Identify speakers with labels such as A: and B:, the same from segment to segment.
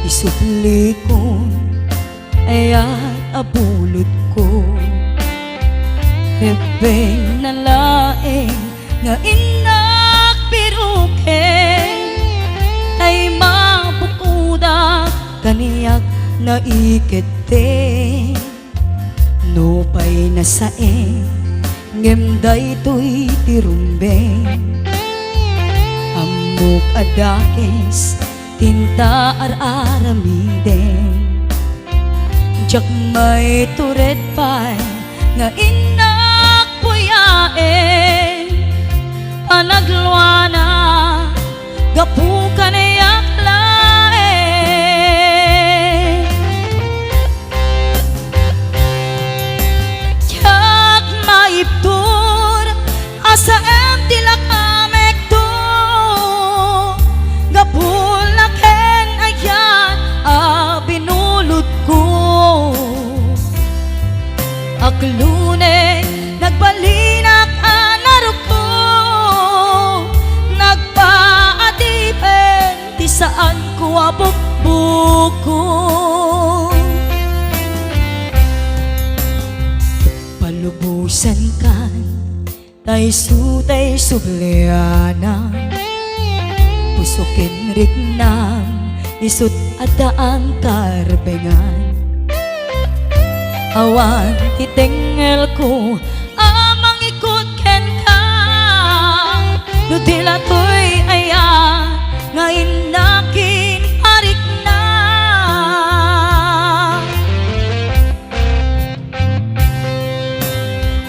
A: isupli ko ayat abulod ko. Rebeng na laeng nga inak piruken ay mabukuda kaniyak na ikete. Nopay na saeng ngemday to'y tirumbeng amok adakes tinta ar-aramiden. Jak may turet pa'y nga inak puyaen panagluana gapukan ayak laen. Jak maiptur asa em tilak amek to gapulaken ayan binulod ko. Aklune nagbalinak anarok ko nagpaadipen di saan ko abukbuko. Palubusan kan tay sutay subliana pusukin rignam isut adaan karbengan. Awan titengel ko amang ikot ken ka nutila to'y ayan nga inakin arik na.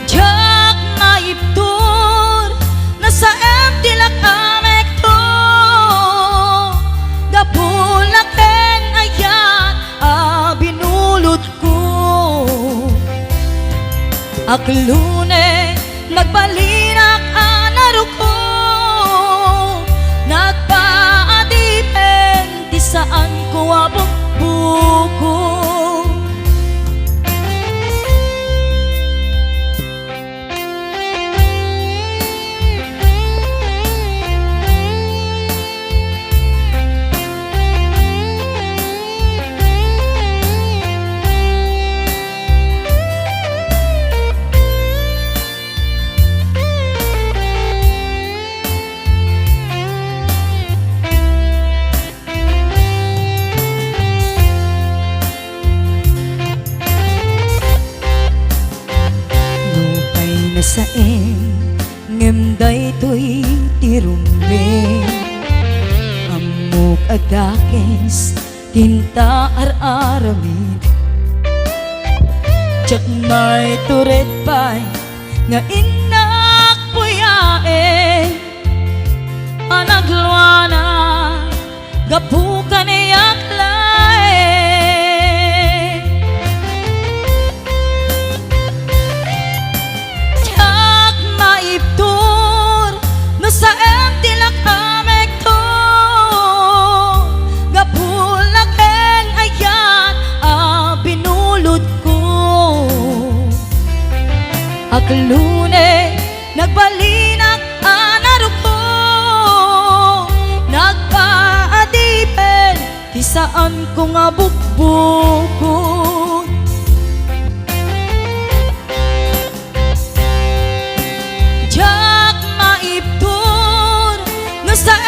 A: Jak maiptur nasa em tilak amek to gapulaken ayan binulod ko. Aklune nagbalinak anarok ko nagpaadipen di saan ko abukbuko. Saeng ngemday to'y tirumbeng amok adakes tinta ar-aramid. Jak may turet pa'y nga inak puyaen panagluana gapukan ayak laen. Sa em tilak amek to gapulaken ayan binulod ko. Aklune nagbalinak anarok ko nagpaadipen di saan ko nga bukbukon. Jak maiptur sa